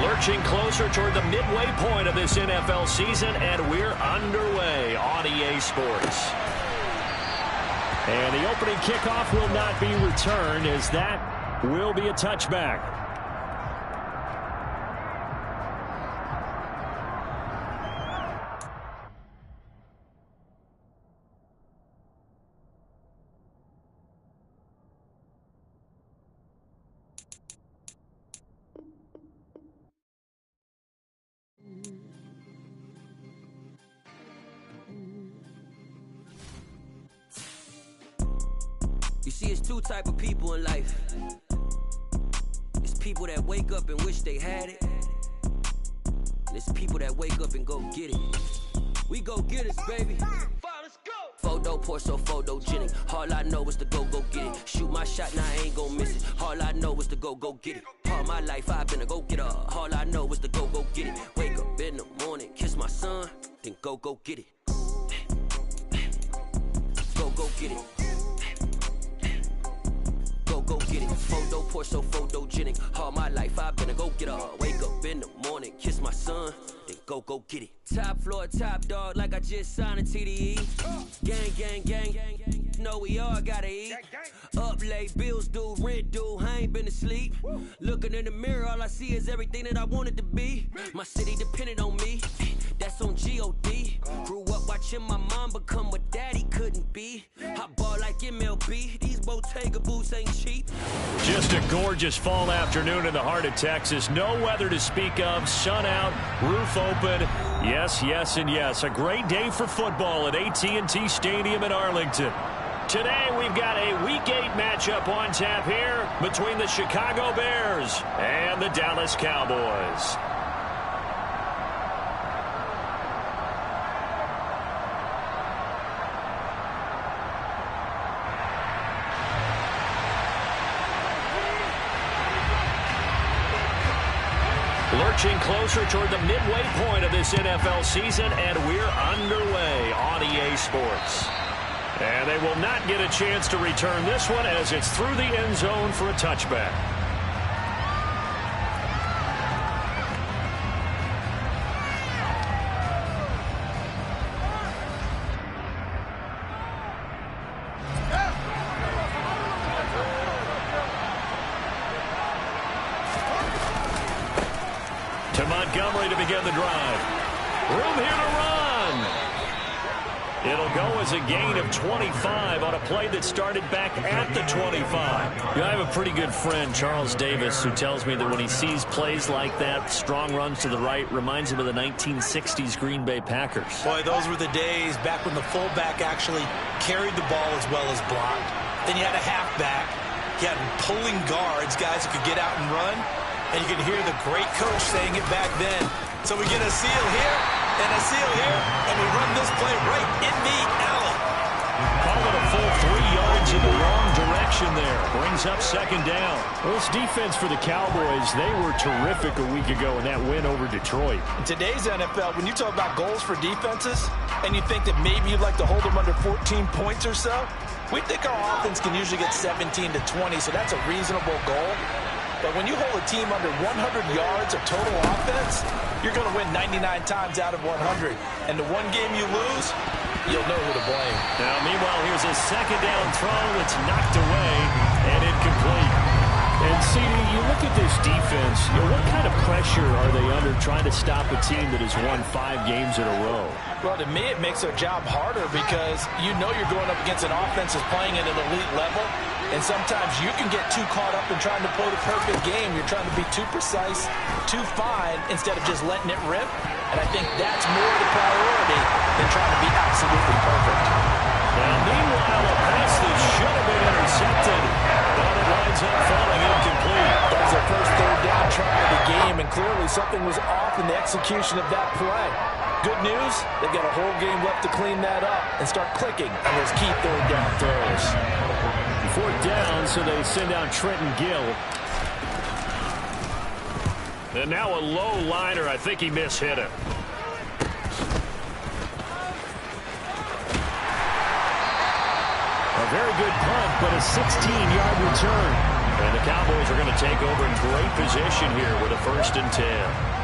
Lurching closer toward the midway point of this NFL season, and we're underway on EA Sports. And the opening kickoff will not be returned, as that will be a touchback. You see, it's two type of people in life. It's people that wake up and wish they had it. And it's people that wake up and go get it. We go get it, baby. Let's go. Photo poor, so photogenic. All I know is to go get it. Shoot my shot, now I ain't gon' miss it. All I know is to go get it. All my life I've been a go-getter. All I know is to go get it. Wake up in the morning, kiss my son, then go get it. Go get it. Go get it. Photo poor, so photogenic. All my life I've been a go-getter. Wake up in the morning, kiss my son, then go get it. Top floor, top dog, like I just signed a TDE. Gang. Know we all gotta eat. Up late, bills due, rent due, I ain't been asleep. Looking in the mirror, all I see is everything that I wanted to be. My city depended on me, that's on G.O.D. Grew up watching my mom become what daddy couldn't be. I ball like MLB, these Bottega boots ain't cheap. Just a gorgeous fall afternoon in the heart of Texas. No weather to speak of, sun out, roof open. Yes, and yes. A great day for football at AT&T Stadium in Arlington. Today we've got a Week 8 matchup on tap here between the Chicago Bears and the Dallas Cowboys. Lurching closer toward the midway point of this NFL season, and we're underway on EA Sports. And they will not get a chance to return this one, as it's through the end zone for a touchback. To Montgomery to begin the drive. Room here to run. It'll go as a gain of 25 on a play that started back at the 25. You know, I have a pretty good friend, Charles Davis, who tells me that when he sees plays like that, strong runs to the right, reminds him of the 1960s Green Bay Packers. Boy, those were the days back when the fullback actually carried the ball as well as blocked. Then you had a halfback. You had pulling guards, guys who could get out and run. And you can hear the great coach saying it back then. So we get a seal here and a seal here, and we run this play right in the alley. Call it a full 3 yards in the wrong direction there. Brings up second down. Well, this defense for the Cowboys, they were terrific a week ago in that win over Detroit. In today's NFL, when you talk about goals for defenses, and you think that maybe you'd like to hold them under 14 points or so, we think our offense can usually get 17 to 20, so that's a reasonable goal. But when you hold a team under 100 yards of total offense, you're going to win 99 times out of 100. And the one game you lose, you'll know who to blame. Now, meanwhile, here's a second down throw that's knocked away and incomplete. And, CD, you look at this defense, you know, what kind of pressure are they under trying to stop a team that has won 5 games in a row? Well, to me, it makes their job harder because you know you're going up against an offense that's playing at an elite level. And sometimes you can get too caught up in trying to play the perfect game. You're trying to be too precise, too fine, instead of just letting it rip. And I think that's more the priority than trying to be absolutely perfect. Now, meanwhile, a pass that should have been intercepted, but it winds up falling incomplete. That was their first third down try of the game, and clearly something was off in the execution of that play. Good news, they've got a whole game left to clean that up and start clicking on those key third down throws. Fourth down, so they send out Trenton Gill. And now a low liner. I think he mishit it. A very good punt, but a 16-yard return. And the Cowboys are going to take over in great position here with a 1st and 10.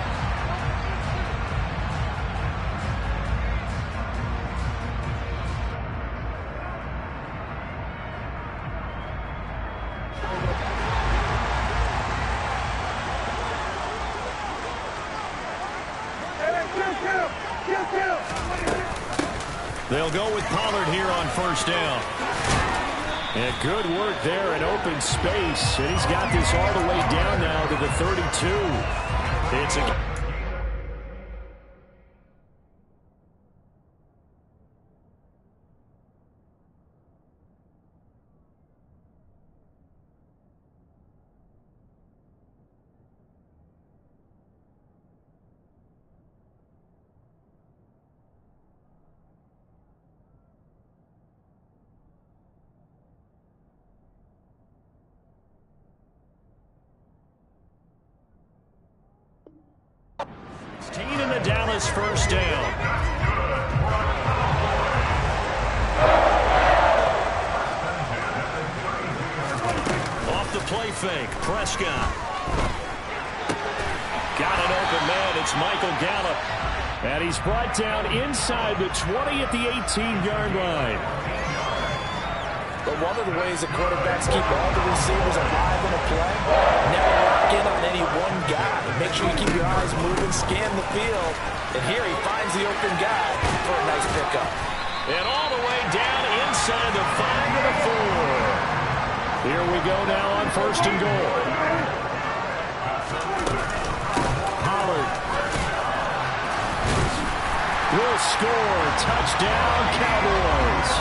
They'll go with Pollard here on 1st down. And good work there in open space. And he's got this all the way down now to the 32. It's a... in the Dallas 1st down. Off the play fake, Prescott. Got an open man, it's Michael Gallup. And he's brought down inside the 20 at the 18-yard line. But one of the ways that quarterbacks keep all the receivers alive in a play, never lock in on any one guy. Make sure you keep your eyes moving, scan the field. And here he finds the open guy for a nice pickup. And all the way down inside the 5 to the 4. Here we go now on 1st and goal. Pollard will score. Touchdown, Cowboys.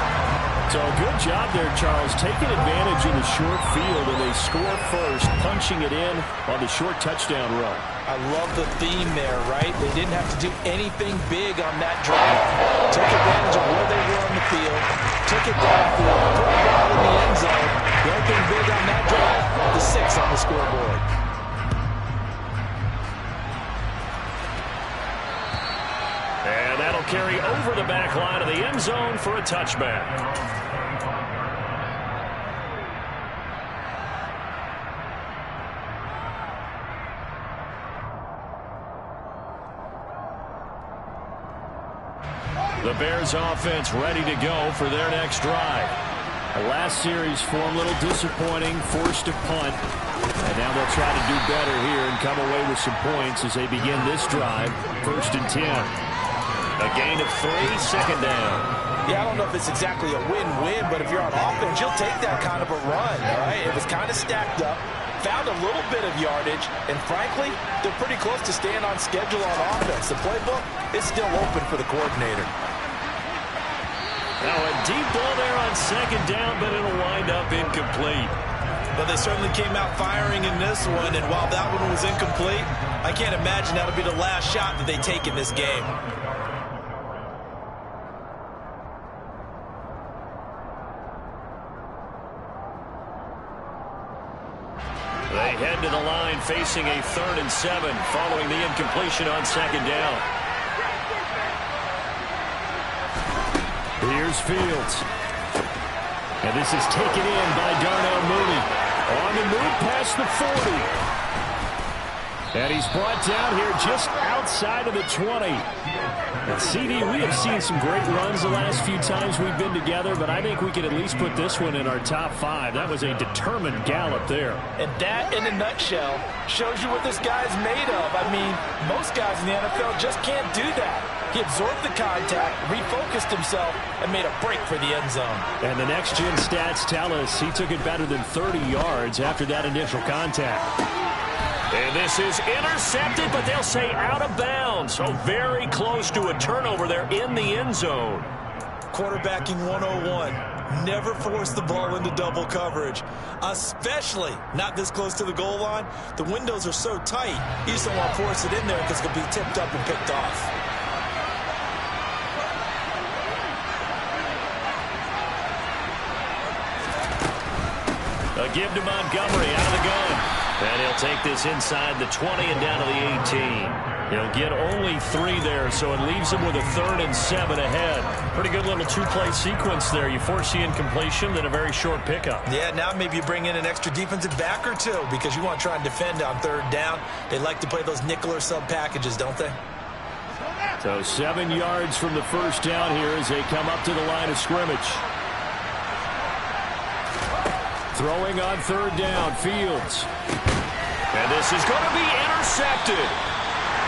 So good job there, Charles, taking advantage of the short field, and they score first, punching it in on the short touchdown run. I love the theme there, right? They didn't have to do anything big on that drive. Took advantage of where they were on the field, took it downfield, put the ball in the end zone. The only thing big on that drive, the 6 on the scoreboard. And that'll carry over the back line of the end zone for a touchback. The Bears offense ready to go for their next drive. The last series for them a little disappointing, forced a punt. And now they'll try to do better here and come away with some points as they begin this drive. 1st and 10. A gain of 3, 2nd down. Yeah, I don't know if it's exactly a win-win, but if you're on offense, you'll take that kind of a run, all right? It was kind of stacked up, found a little bit of yardage, and frankly, they're pretty close to staying on schedule on offense. The playbook is still open for the coordinator. Now a deep ball there on 2nd down, but it'll wind up incomplete. But they certainly came out firing in this one, and while that one was incomplete, I can't imagine that'll be the last shot that they take in this game. They head to the line facing a 3rd and 7 following the incompletion on 2nd down. Here's Fields. And this is taken in by Darnell Mooney. On the move past the 40. And he's brought down here just outside of the 20. And CD, we have seen some great runs the last few times we've been together, but I think we can at least put this one in our top 5. That was a determined gallop there. And that, in a nutshell, shows you what this guy's made of. I mean, most guys in the NFL just can't do that. He absorbed the contact, refocused himself, and made a break for the end zone. And the next-gen stats tell us he took it better than 30 yards after that initial contact. And this is intercepted, but they'll say out of bounds. So very close to a turnover there in the end zone. Quarterbacking 101. Never force the ball into double coverage, especially not this close to the goal line. The windows are so tight, you just don't want to force it in there because it could be tipped up and picked off. A give to Montgomery out of the gun. And he'll They'll take this inside the 20 and down to the 18. He'll get only 3 there, so it leaves him with a 3rd and 7 ahead. Pretty good little 2-play sequence there. You force the incompletion, then a very short pickup. Yeah, now maybe you bring in an extra defensive back or two because you want to try and defend on 3rd down. They like to play those nickel or sub packages, don't they? So 7 yards from the first down here as they come up to the line of scrimmage. Throwing on 3rd down, Fields. And this is going to be intercepted.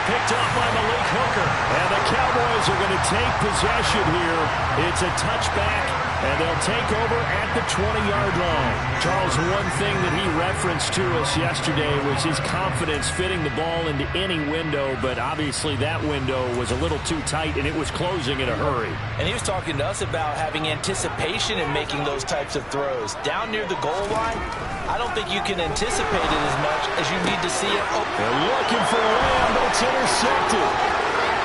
Picked up by Malik Hooker. And the Cowboys are going to take possession here. It's a touchback, and they'll take over at the 20-yard line. Charles, one thing that he referenced to us yesterday was his confidence fitting the ball into any window, but obviously that window was a little too tight, and it was closing in a hurry. And he was talking to us about having anticipation in making those types of throws. Down near the goal line, I don't think you can anticipate it as much as you need to see it. They're looking for Lamb, but it's intercepted.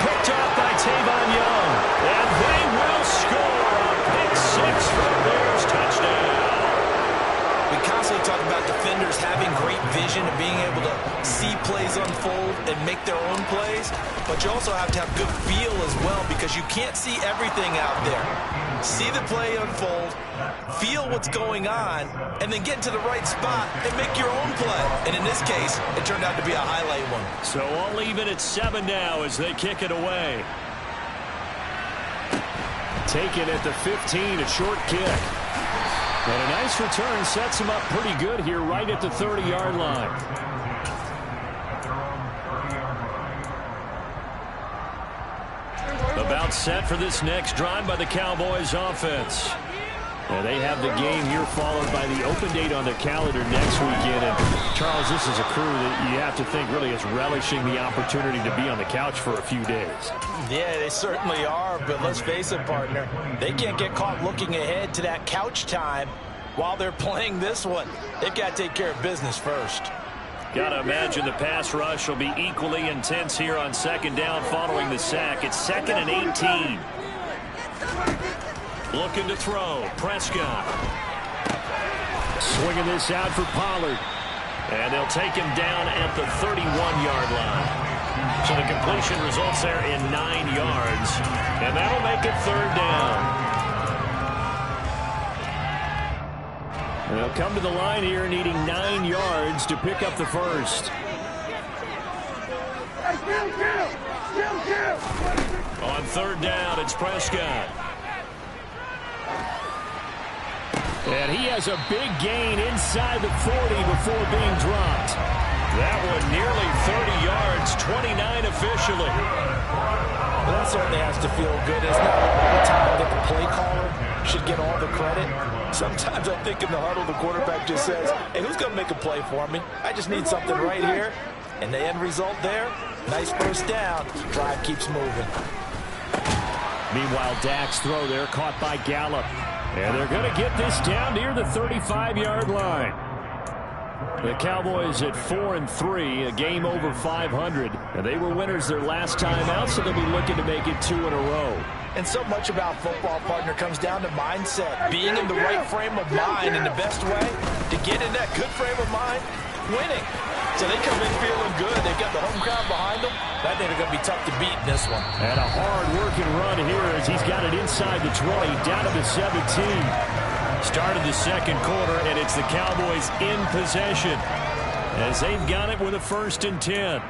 Picked off by Tavon Young. And they will score a pick 6 for the Bears. Touchdown. We constantly talk about defenders having great vision and being able to see plays unfold and make their own plays, but you also have to have good feel as well because you can't see everything out there. See the play unfold, feel what's going on, and then get into the right spot and make your own play. And in this case, it turned out to be a highlight one. So all even at 7 now as they kick it away. Taken at the 15, a short kick. And a nice return sets him up pretty good here right at the 30-yard line. About set for this next drive by the Cowboys offense. And they have the game here followed by the open date on their calendar next weekend. And Charles, this is a crew that you have to think really is relishing the opportunity to be on the couch for a few days. Yeah, they certainly are, but let's face it, partner. They can't get caught looking ahead to that couch time while they're playing this one. They've got to take care of business first. Got to imagine the pass rush will be equally intense here on 2nd down following the sack. It's 2nd and 18. Looking to throw. Prescott. Swinging this out for Pollard. And they'll take him down at the 31-yard line. So the completion results there in 9 yards. And that'll make it 3rd down. They'll come to the line here needing 9 yards to pick up the first. On 3rd down, it's Prescott. And he has a big gain inside the 40 before being dropped. That one nearly 30 yards, 29 officially. Well, that certainly has to feel good. It's not all the time that the play caller should get all the credit. Sometimes I think in the huddle, the quarterback just says, hey, who's going to make a play for me? I just need something right here. And the end result there, nice first down. Drive keeps moving. Meanwhile, Dak's throw there caught by Gallup. And they're going to get this down near the 35-yard line. The Cowboys at 4-3, a game over 500. And they were winners their last time out, so they'll be looking to make it 2 in a row. And so much about football, partner, comes down to mindset. Being in the right frame of mind, and the best way to get in that good frame of mind, winning. So they come in feeling good. They've got the home crowd behind them. I think they're going to be tough to beat in this one. And a hard-working run here as he's got it inside the 20, down to the 17. Started the 2nd quarter, and it's the Cowboys in possession as they've got it with a 1st and 10.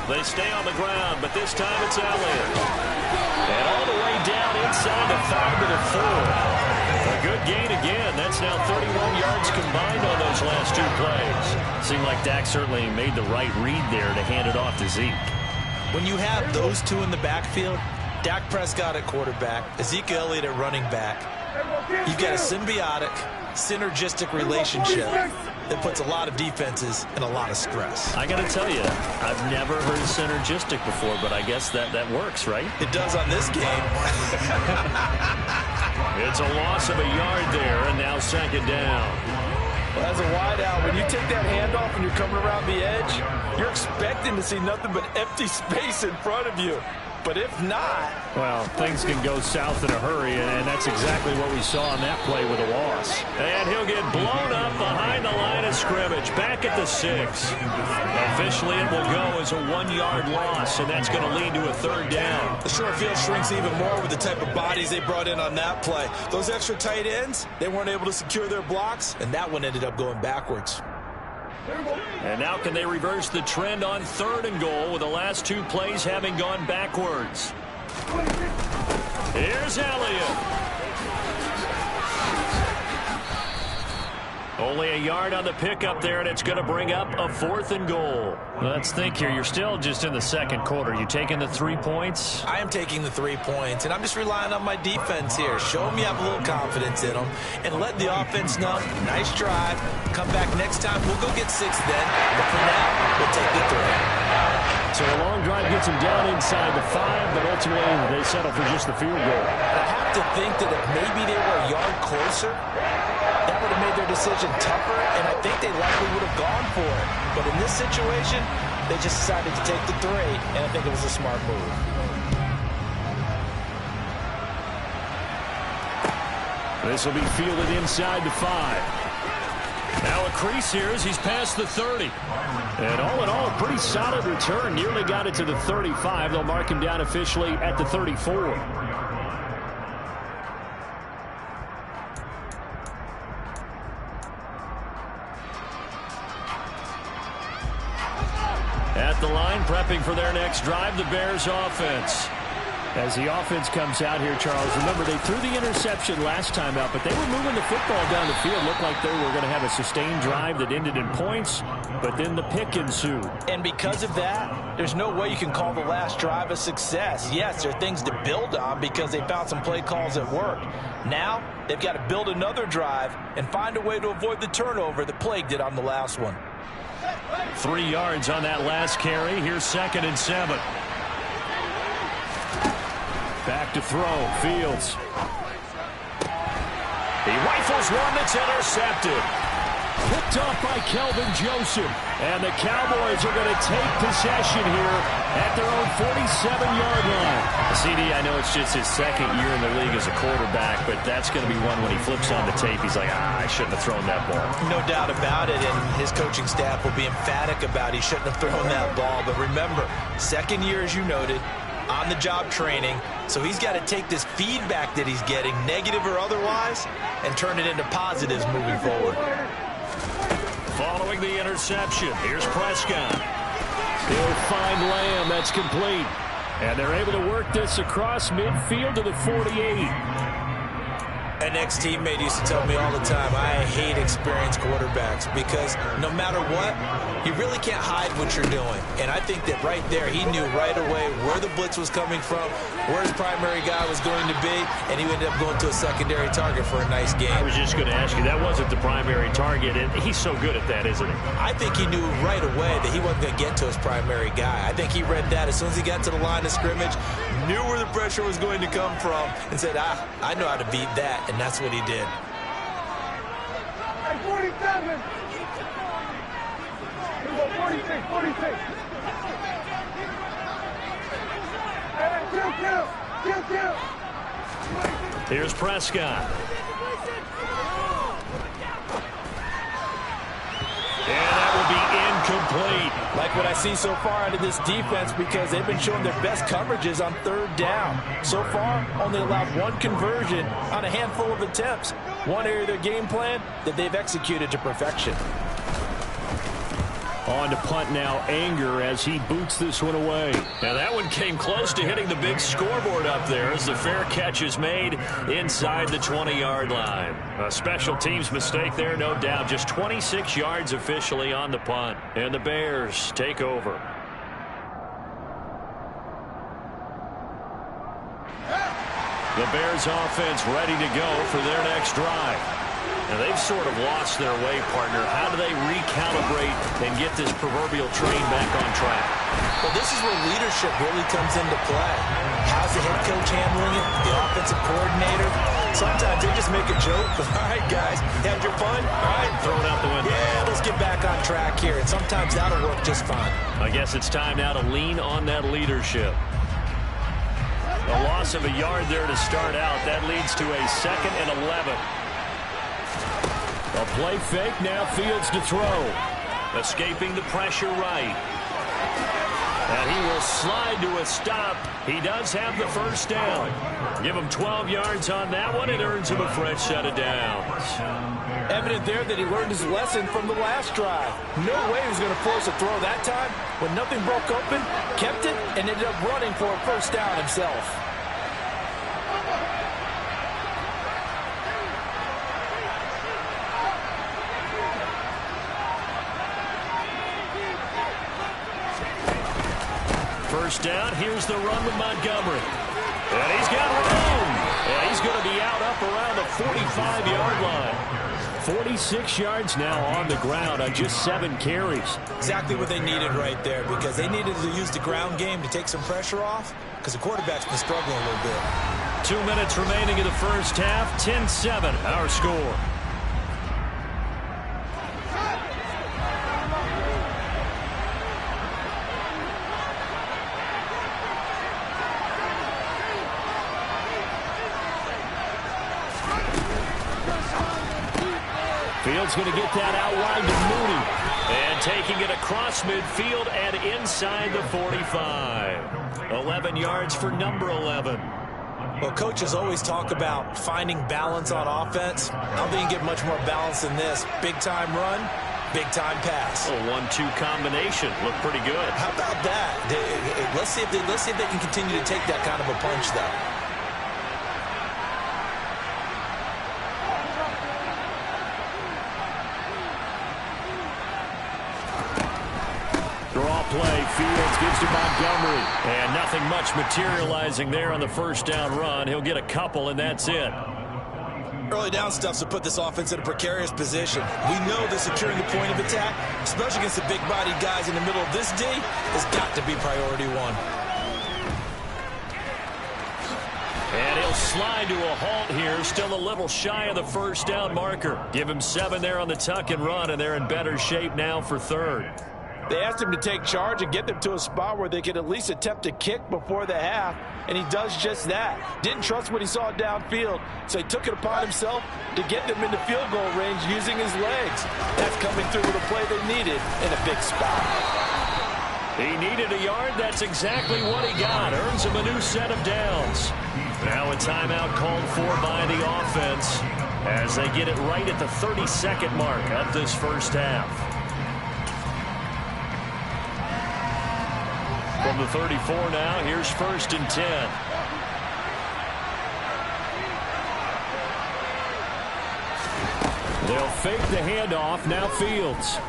They stay on the ground, but this time it's Elliott. And all the way down inside the 5 to the 4. A good gain again. That's now 31 yards combined on those last 2 plays. Seemed like Dak certainly made the right read there to hand it off to Zeke. When you have those two in the backfield, Dak Prescott at quarterback, Ezekiel Elliott at running back, you've got a symbiotic, synergistic relationship that puts a lot of defenses in a lot of stress. I got to tell you, I've never heard synergistic before, but I guess that works, right? It does on this game. It's a loss of a yard there, and now 2nd down. Well, as a wideout, when you take that handoff, off and you're coming around the edge, you're expecting to see nothing but empty space in front of you. But if not... Well, things can go south in a hurry, and that's exactly what we saw on that play with a loss. And he'll get blown up behind the line of scrimmage, back at the 6. Officially, it will go as a 1-yard loss, and that's going to lead to a 3rd down. The short field shrinks even more with the type of bodies they brought in on that play. Those extra tight ends, they weren't able to secure their blocks, and that one ended up going backwards. And now can they reverse the trend on 3rd and goal with the last 2 plays having gone backwards? Here's Elliott. Only a yard on the pickup there, and it's going to bring up a 4th and goal. Let's think here. You're still just in the 2nd quarter. You taking the 3 points? I am taking the 3 points, and I'm just relying on my defense here. Show me I have a little confidence in them, and let the offense know, nice drive. Come back next time. We'll go get 6 then, but for now, we'll take the 3. So a long drive gets them down inside the 5, but ultimately they settle for just the field goal. I have to think that if maybe they were a yard closer, that would have made their decision tougher, and I think they likely would have gone for it. But in this situation, they just decided to take the 3, and I think it was a smart move. This will be fielded inside the 5. Now a crease here as he's past the 30. And all in all, a pretty solid return. Nearly got it to the 35. They'll mark him down officially at the 34. At the line, prepping for their next drive, the Bears offense. As the offense comes out here, Charles, remember they threw the interception last time out, but they were moving the football down the field. Looked like they were going to have a sustained drive that ended in points, but then the pick ensued. And because of that, there's no way you can call the last drive a success. Yes, there are things to build on because they found some play calls that worked. Now, they've got to build another drive and find a way to avoid the turnover that plagued it on the last one. 3 yards on that last carry. Here's 2nd and 7. Back to throw. Fields. He rifles one that's intercepted. Picked off by Kelvin Joseph. And the Cowboys are going to take possession here at their own 47-yard line. CD, I know it's just his 2nd year in the league as a quarterback, but that's going to be one when he flips on the tape. He's like, I shouldn't have thrown that ball. No doubt about it, and his coaching staff will be emphatic about he shouldn't have thrown that ball. But remember, 2nd year, as you noted, on-the-job training, so he's got to take this feedback that he's getting, negative or otherwise, and turn it into positives moving forward. Following the interception, here's Prescott. He'll find Lamb. That's complete. And they're able to work this across midfield to the 48. An ex-teammate used to tell me all the time, I hate experienced quarterbacks because no matter what, you really can't hide what you're doing. And I think that right there, he knew right away where the blitz was coming from, where his primary guy was going to be, and he ended up going to a secondary target for a nice game. I was just going to ask you, that wasn't the primary target, and he's so good at that, isn't he? I think he knew right away that he wasn't going to get to his primary guy. I think he read that as soon as he got to the line of scrimmage, knew where the pressure was going to come from, and said, I know how to beat that. And that's what he did. Hey, 47. 46, 46. Hey, kill. Here's Prescott. And that will be incomplete. Like what I see so far out of this defense because they've been showing their best coverages on 3rd down. So far, only allowed 1 conversion on a handful of attempts. One area of their game plan that they've executed to perfection. On to punt now, Anger as he boots this one away. Now that one came close to hitting the big scoreboard up there as the fair catch is made inside the 20-yard line. A special teams mistake there, no doubt. Just 26 yards officially on the punt. And the Bears take over. The Bears offense ready to go for their next drive. Now, they've sort of lost their way, partner. How do they recalibrate and get this proverbial train back on track? Well, this is where leadership really comes into play. How's the head coach handling it? The offensive coordinator? Sometimes they just make a joke. All right, guys, had your fun? All right. Throw it out the window. Yeah, let's get back on track here. And sometimes that'll work just fine. I guess it's time now to lean on that leadership. A loss of a yard there to start out. That leads to a 2nd and 11. A play fake, now Fields to throw. Escaping the pressure right. And he will slide to a stop. He does have the first down. Give him 12 yards on that one. It earns him a fresh set of downs. Evident there that he learned his lesson from the last drive. No way he was going to force a throw that time. When nothing broke open, kept it, and ended up running for a first down himself. First down, here's the run with Montgomery. And he's got room. And he's going to be out up around the 45-yard line. 46 yards now on the ground on just 7 carries. Exactly what they needed right there, because they needed to use the ground game to take some pressure off, because the quarterback's been struggling a little bit. 2 minutes remaining in the first half. 10-7, our score. Fields going to get that out wide to Mooney. And taking it across midfield and inside the 45. 11 yards for number 11. Well, coaches always talk about finding balance on offense. I don't think you get much more balance than this. Big-time run, big-time pass. A 1-2 combination. Looked pretty good. How about that? Let's see if they can continue to take that kind of a punch, though. Play. Fields gives to Montgomery. And nothing much materializing there on the first down run. He'll get a couple, and that's it. Early down stuff's to put this offense in a precarious position. We know that securing the point of attack, especially against the big-bodied guys in the middle of this D, has got to be priority one. And he'll slide to a halt here. Still a little shy of the first down marker. Give him 7 there on the tuck and run, and they're in better shape now for 3rd. They asked him to take charge and get them to a spot where they could at least attempt a kick before the half, and he does just that. Didn't trust what he saw downfield, so he took it upon himself to get them into field goal range using his legs. That's coming through with a play they needed in a big spot. He needed a yard. That's exactly what he got. Earns him a new set of downs. Now a timeout called for by the offense as they get it right at the 32nd mark of this first half. From the 34 now, here's 1st and 10. They'll fake the handoff. Now Fields.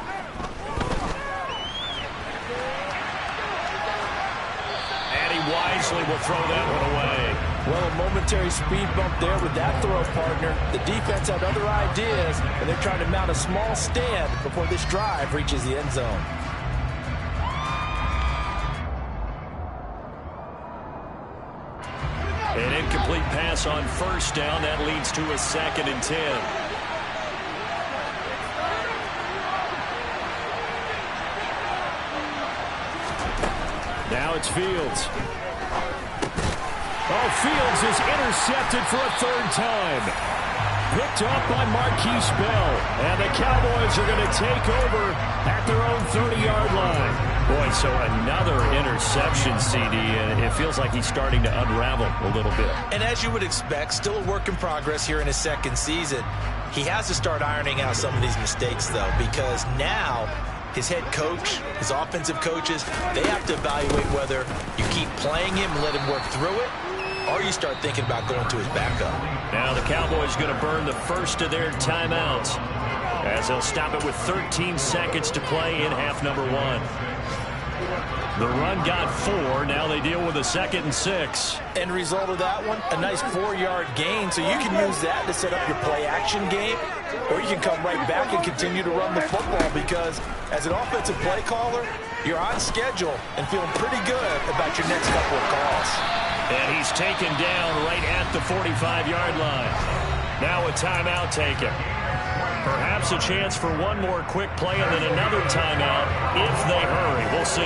And he wisely will throw that one away. Well, a momentary speed bump there with that throw, partner. The defense had other ideas, and they're trying to mount a small stand before this drive reaches the end zone. An incomplete pass on first down. That leads to a 2nd and 10. Now it's Fields. Oh, Fields is intercepted for a 3rd time. Picked up by Marquise Bell. And the Cowboys are going to take over at their own 30-yard line. Boy, so another interception, CD, and it feels like he's starting to unravel a little bit. And as you would expect, still a work in progress here in his 2nd season. He has to start ironing out some of these mistakes, though, because now his head coach, his offensive coaches, they have to evaluate whether you keep playing him and let him work through it, or you start thinking about going to his backup. Now the Cowboys going to burn the first of their timeouts as they'll stop it with 13 seconds to play in half number 1. The run got 4. Now they deal with a 2nd and 6. End result of that one, a nice 4-yard gain. So you can use that to set up your play-action game, or you can come right back and continue to run the football because as an offensive play caller, you're on schedule and feeling pretty good about your next couple of calls. And he's taken down right at the 45-yard line. Now a timeout taken. Perhaps a chance for one more quick play and then another timeout if they hurry. We'll see.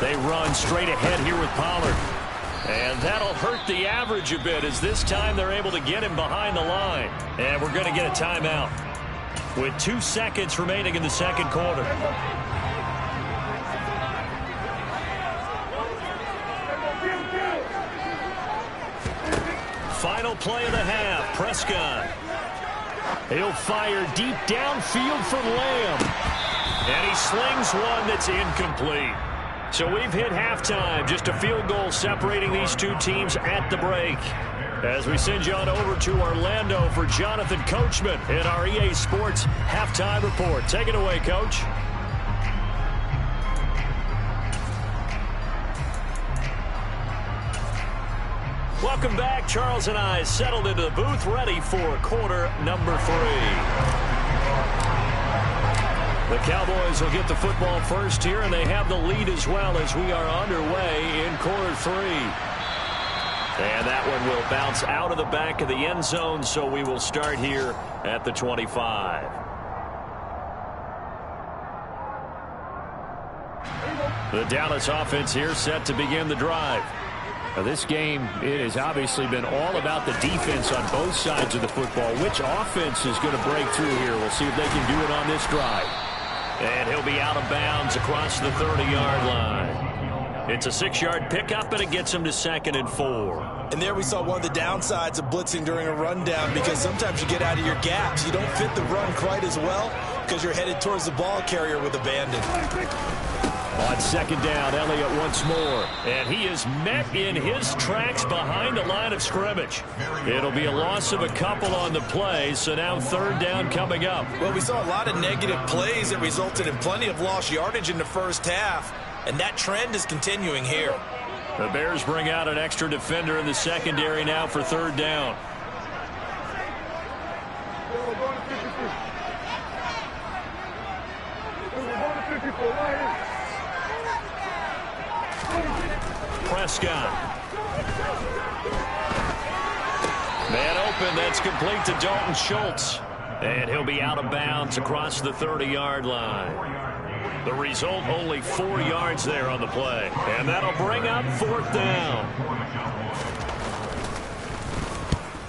They run straight ahead here with Pollard. And that'll hurt the average a bit as this time they're able to get him behind the line. And we're going to get a timeout with 2 seconds remaining in the second quarter. Final play of the half. Prescott. He'll fire deep downfield for Lamb. And he slings one that's incomplete. So we've hit halftime. Just a field goal separating these two teams at the break. As we send you on over to Orlando for Jonathan Coachman in our EA Sports Halftime Report. Take it away, Coach. Welcome back. Charles and I settled into the booth, ready for quarter number 3. The Cowboys will get the football first here, and they have the lead as well as we are underway in quarter 3. And that one will bounce out of the back of the end zone, so we will start here at the 25. The Dallas offense here set to begin the drive. Now this game, it has obviously been all about the defense on both sides of the football. Which offense is going to break through here? We'll see if they can do it on this drive. And he'll be out of bounds across the 30-yard line. It's a 6-yard pickup, and it gets him to 2nd and 4. And there we saw one of the downsides of blitzing during a rundown, because sometimes you get out of your gaps. You don't fit the run quite as well because you're headed towards the ball carrier with abandon. On 2nd down, Elliott once more. And he is met in his tracks behind the line of scrimmage. It'll be a loss of a couple on the play, so now 3rd down coming up. Well, we saw a lot of negative plays that resulted in plenty of lost yardage in the first half, and that trend is continuing here. The Bears bring out an extra defender in the secondary now for 3rd down. Prescott. Man open, that's complete to Dalton Schultz. And he'll be out of bounds across the 30-yard line. The result, only 4 yards there on the play. And that'll bring up 4th down.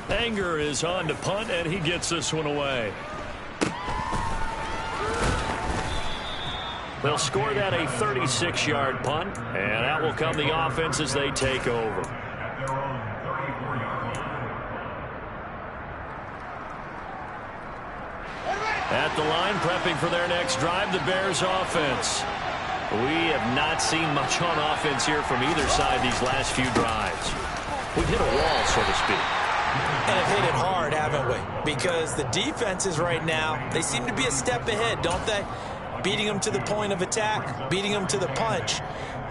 Anger is on to punt, and he gets this one away. They'll score that a 36-yard punt, and that will come the offense as they take over. At the line, prepping for their next drive, the Bears offense. We have not seen much on offense here from either side these last few drives. We've hit a wall, so to speak. And have hit it hard, haven't we? Because the defenses right now, they seem to be a step ahead, don't they? Beating them to the point of attack, beating them to the punch.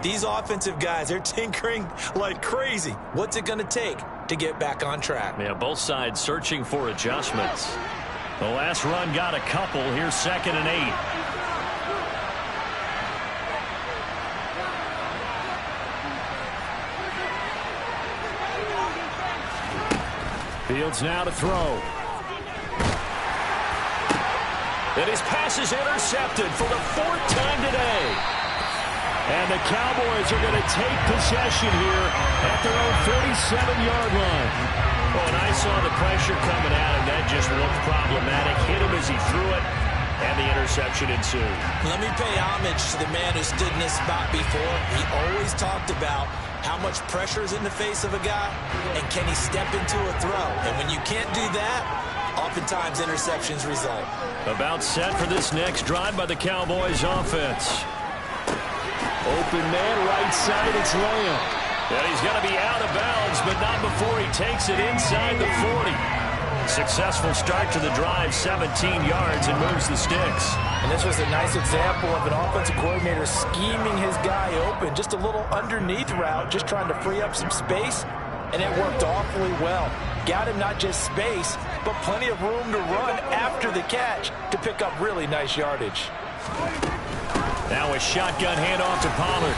These offensive guys, they're tinkering like crazy. What's it going to take to get back on track? Yeah, both sides searching for adjustments. The last run got a couple. Here's 2nd and 8. Fields now to throw. And his pass is intercepted for the 4th time today. And the Cowboys are going to take possession here at their own 47-yard line. Oh, and I saw the pressure coming at him. That just looked problematic. Hit him as he threw it, and the interception ensued. Let me pay homage to the man who stood in this spot before. He always talked about how much pressure is in the face of a guy, and can he step into a throw. And when you can't do that, oftentimes interceptions result. About set for this next drive by the Cowboys offense. Open man, right side, it's Lamb. And he's going to be out of bounds, but not before he takes it inside the 40. Successful start to the drive, 17 yards, and moves the sticks. And this was a nice example of an offensive coordinator scheming his guy open. Just a little underneath route, just trying to free up some space, and it worked awfully well. Got him not just space, but plenty of room to run after the catch to pick up really nice yardage. Now a shotgun handoff to Pollard.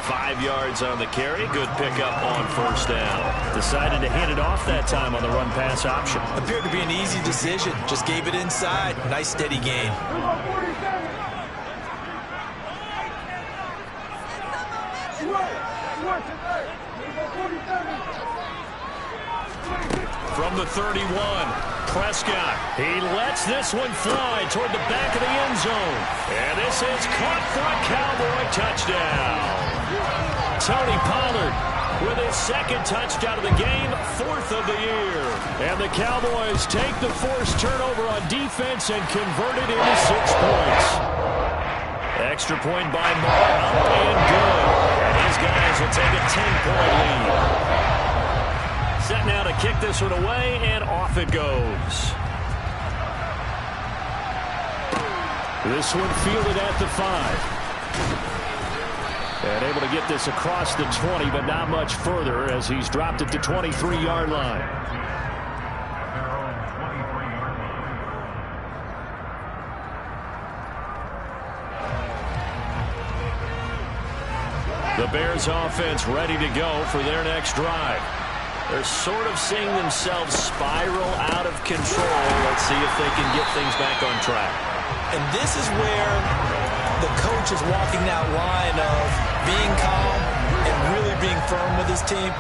5 yards on the carry. Good pickup on first down. Decided to hand it off that time on the run-pass option. Appeared to be an easy decision. Just gave it inside. Nice steady gain. From the 31, Prescott. He lets this one fly toward the back of the end zone. And this is caught for a Cowboy touchdown. Tony Pollard with his second touchdown of the game, 4th of the year. And the Cowboys take the forced turnover on defense and convert it into 6 points. Extra point by Moore, up and good. And his guys will take a 10-point lead. Set now to kick this one away, and off it goes. This one fielded at the 5. And able to get this across the 20, but not much further as he's dropped it to 23-yard line. The Bears offense ready to go for their next drive. They're sort of seeing themselves spiral out of control. Let's see if they can get things back on track. And this is where the coach is walking that line of being calm and really being firm with his team.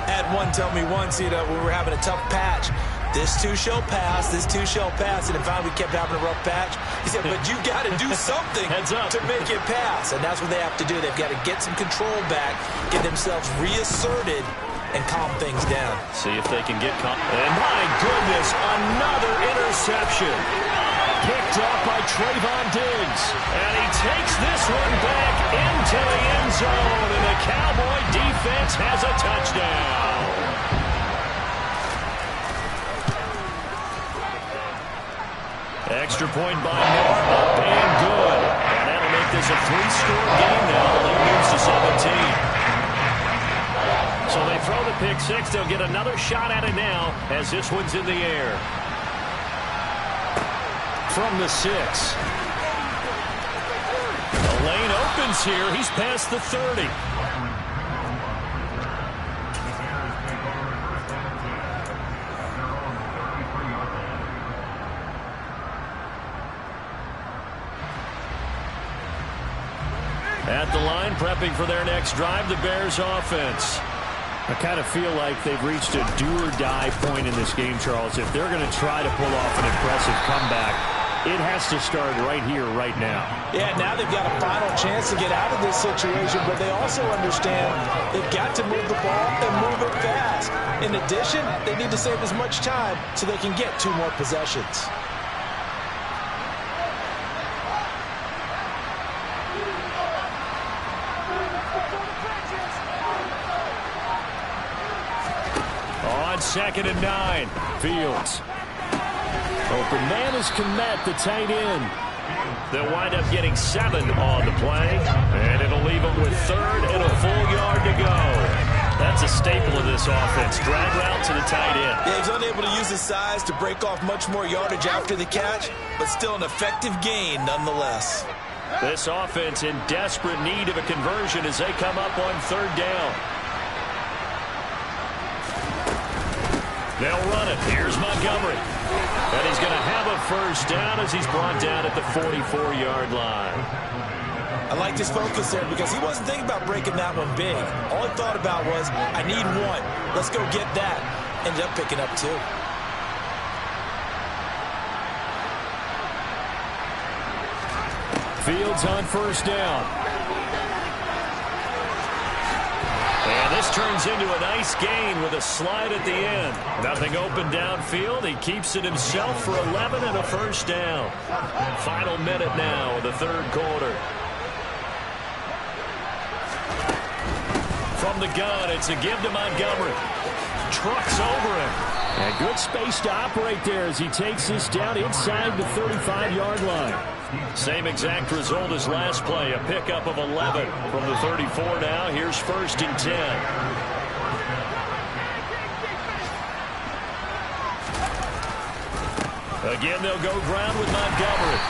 Had one tell me once, when we were having a tough patch, this too shall pass, this too shall pass, and then finally we kept having a rough patch. He said, but you got to do something to make it pass, and that's what they have to do. They've got to get some control back, get themselves reasserted, and calm things down. See if they can get calm. And my goodness, another interception. Picked up by Trayvon Diggs. And he takes this one back into the end zone. And the Cowboy defense has a touchdown. Extra point by Moore, up and good. And that'll make this a 3-score game now. The lead moves to 17. So they throw the pick 6. They'll get another shot at it now as this one's in the air. From the 6. The lane opens here. He's past the 30. At the line, prepping for their next drive, the Bears offense. I kind of feel like they've reached a do-or-die point in this game, Charles. If they're going to try to pull off an impressive comeback, it has to start right here, right now. Yeah, now they've got a final chance to get out of this situation, but they also understand they've got to move the ball and move it fast. In addition, they need to save as much time so they can get 2 more possessions. On 2nd and 9, Fields. Open man is Kmet, the tight end. They'll wind up getting 7 on the play, and it'll leave them with 3rd and a full yard to go. That's a staple of this offense. Drag route to the tight end. Yeah, he's unable to use his size to break off much more yardage after the catch, but still an effective gain nonetheless. This offense in desperate need of a conversion as they come up on 3rd down. They'll run it. Here's Montgomery. And he's going to have a first down as he's brought down at the 44-yard line. I liked his focus there because he wasn't thinking about breaking that one big. All he thought about was, I need 1. Let's go get that. Ended up picking up 2. Fields on first down. And this turns into a nice gain with a slide at the end. Nothing open downfield. He keeps it himself for 11 and a first down. Final minute now of the 3rd quarter. From the gun, it's a give to Montgomery. trucks over him. And good space to operate there as he takes this down inside the 35-yard line. Same exact result as last play, a pickup of 11 from the 34 now. Here's 1st and 10. Again, they'll go ground with Montgomery.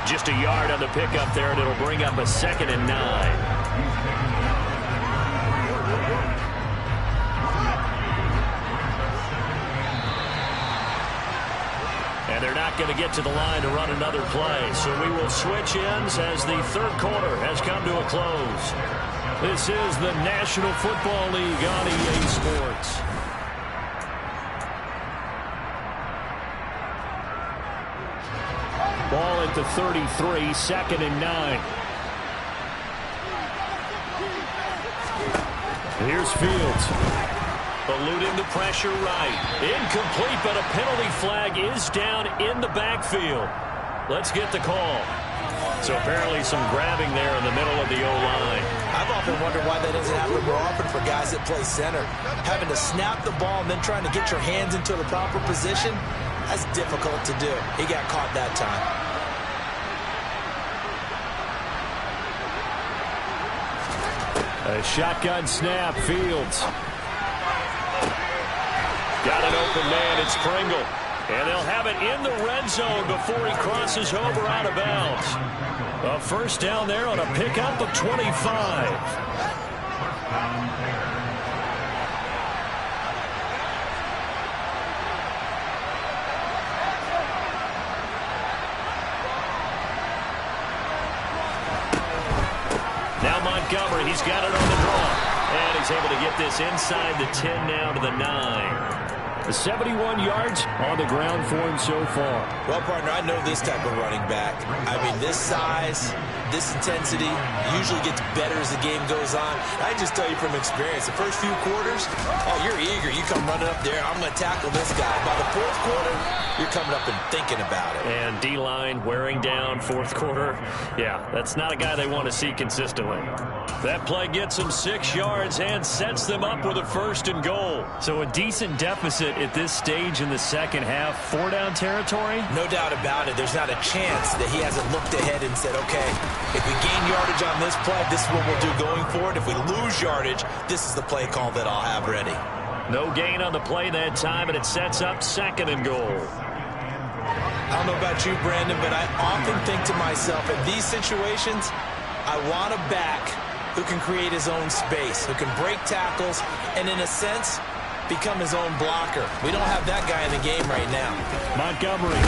Just a yard on the pickup there, and it'll bring up a 2nd and 9. And they're not going to get to the line to run another play. So we will switch ends as the 3rd quarter has come to a close. This is the National Football League on EA Sports. Ball at the 33, 2nd and 9. Here's Fields. Eluding the pressure right. Incomplete, but a penalty flag is down in the backfield. Let's get the call. So apparently some grabbing there in the middle of the O-line. I've often wondered why that doesn't happen more often for guys that play center. Having to snap the ball and then trying to get your hands into the proper position, that's difficult to do. He got caught that time. A shotgun snap, Fields. Got an open man, it's Pringle. And they'll have it in the red zone before he crosses over out of bounds. A 1st down there on a pickup of 25. Now Montgomery, he's got it on the draw. And he's able to get this inside the 10 now to the 9. 71 yards on the ground for him so far. Well, partner, I know this type of running back. I mean, this size, this intensity usually gets better as the game goes on. I just tell you from experience, the first few quarters, oh, you're eager. You come running up there, I'm going to tackle this guy. By the 4th quarter, you're coming up and thinking about it. And D-line wearing down 4th quarter. Yeah, that's not a guy they want to see consistently. That play gets them 6 yards and sets them up with a 1st and goal. So a decent deficit at this stage in the 2nd half. 4-down territory? No doubt about it. There's not a chance that he hasn't looked ahead and said, okay, if we gain yardage on this play, this is what we'll do going forward. If we lose yardage, this is the play call that I'll have ready. No gain on the play that time, and it sets up 2nd and goal. I don't know about you, Brandon, but I often think to myself, in these situations, I want a back who can create his own space, who can break tackles, and in a sense, become his own blocker. We don't have that guy in the game right now. Montgomery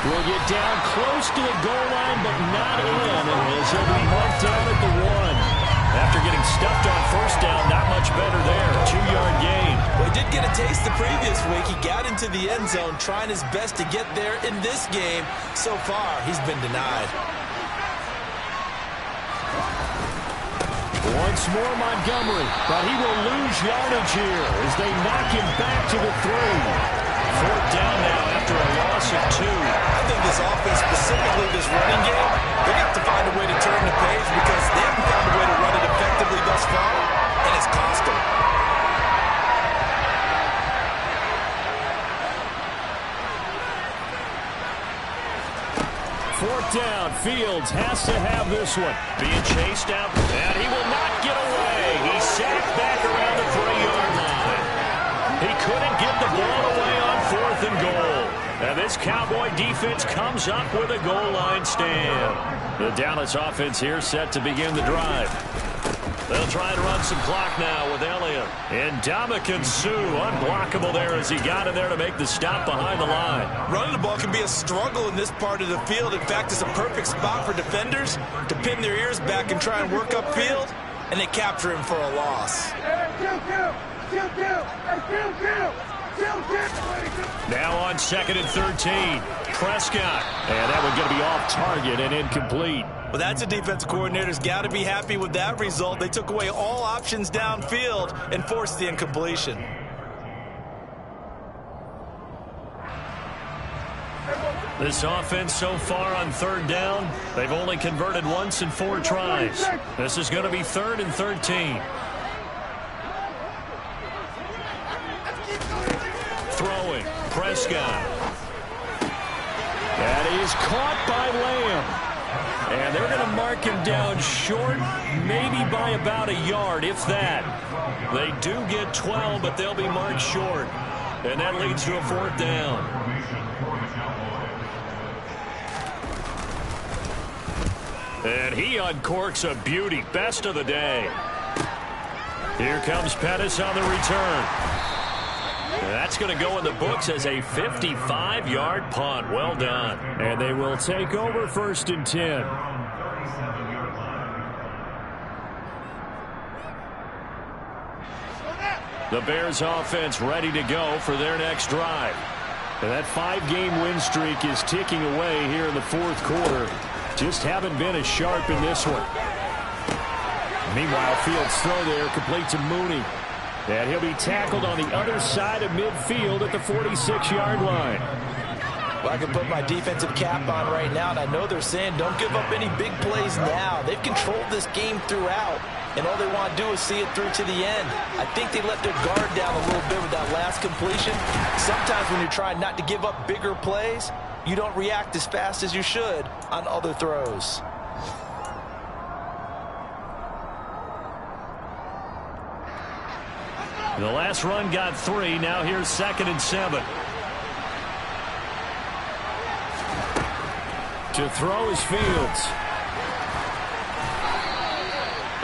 will get down close to the goal line, but not in, as he'll be marked down at the 1. After getting stuffed on 1st down, not much better there. 2-yard gain. Well, he did get a taste the previous week. He got into the end zone, trying his best to get there in this game. So far, he's been denied. Once more Montgomery, but he will lose yardage here as they knock him back to the 3. 4th down now after a loss of 2. I think this offense, specifically this running game, they have to find a way to turn the page because they haven't found a way to run it effectively thus far, and it's cost them. Fourth down, Fields has to have this one. Being chased out, and he will not get away. He's sacked back around the 3-yard line. He couldn't get the ball away on 4th and goal. And this Cowboy defense comes up with a goal line stand. The Dallas offense here set to begin the drive. They'll try to run some clock now with Elliott. And Ndamukong Suh unblockable there as he got in there to make the stop behind the line. Running the ball can be a struggle in this part of the field. In fact, it's a perfect spot for defenders to pin their ears back and try and work upfield, and they capture him for a loss. Now on 2nd and 13. Prescott. And that one's going to be off target and incomplete. Well, that's a defensive coordinator's got to be happy with that result. They took away all options downfield and forced the incompletion. This offense so far on 3rd down, they've only converted once in 4 tries. This is going to be 3rd and 13. this guy. And he is caught by Lamb. And they're going to mark him down short, maybe by about a yard, if that. They do get 12, but they'll be marked short. And that leads to a 4th down. And he uncorks a beauty. Best of the day. Here comes Pettis on the return. That's going to go in the books as a 55-yard punt. Well done. And they will take over 1st and 10. The Bears offense ready to go for their next drive. And that 5-game win streak is ticking away here in the 4th quarter. Just haven't been as sharp in this one. Meanwhile, Fields' throw there complete to Mooney. And he'll be tackled on the other side of midfield at the 46-yard line. Well, I can put my defensive cap on right now, and I know they're saying don't give up any big plays now. They've controlled this game throughout, and all they want to do is see it through to the end. I think they let their guard down a little bit with that last completion. Sometimes when you're trying not to give up bigger plays, you don't react as fast as you should on other throws. The last run got 3. Now here's 2nd and 7. To throw is Fields.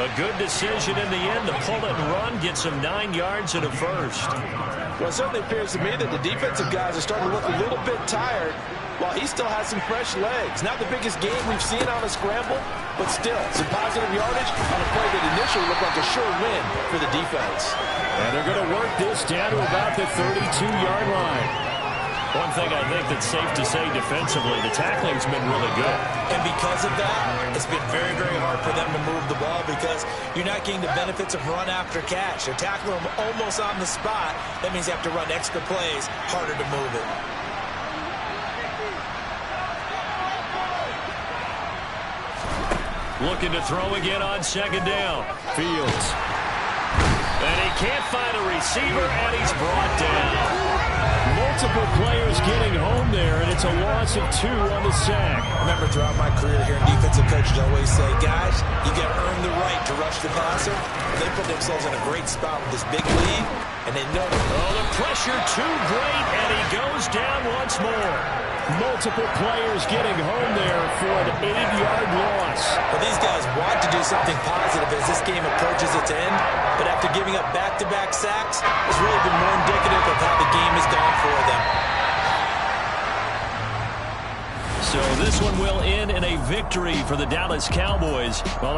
A good decision in the end to pull it and run. Gets him 9 yards and a 1st. Well, it certainly appears to me that the defensive guys are starting to look a little bit tired while he still has some fresh legs. Not the biggest game we've seen on a scramble, but still some positive yardage on a play that initially looked like a sure win for the defense. And they're going to work this down to about the 32-yard line. One thing I think that's safe to say defensively, the tackling's been really good. And because of that, it's been very, very hard for them to move the ball because you're not getting the benefits of run after catch. They're tackling them almost on the spot. That means they have to run extra plays, harder to move it. Looking to throw again on 2nd down. Fields. And he can't find a receiver, and he's brought down. Multiple players getting home there, and it's a loss of 2 on the sack. Remember, throughout my career here in defensive coaches, I always say, guys, you got to earn the right to rush the passer. And they put themselves in a great spot with this big lead, and they know it. Oh, the pressure too great, and he goes down once more. Multiple players getting home there for an 8-yard loss. Well, these guys want to do something positive as this game approaches its end, but after giving up back-to-back sacks, it's really been more indicative of how the game has gone for them. So this one will end in a victory for the Dallas Cowboys. Well,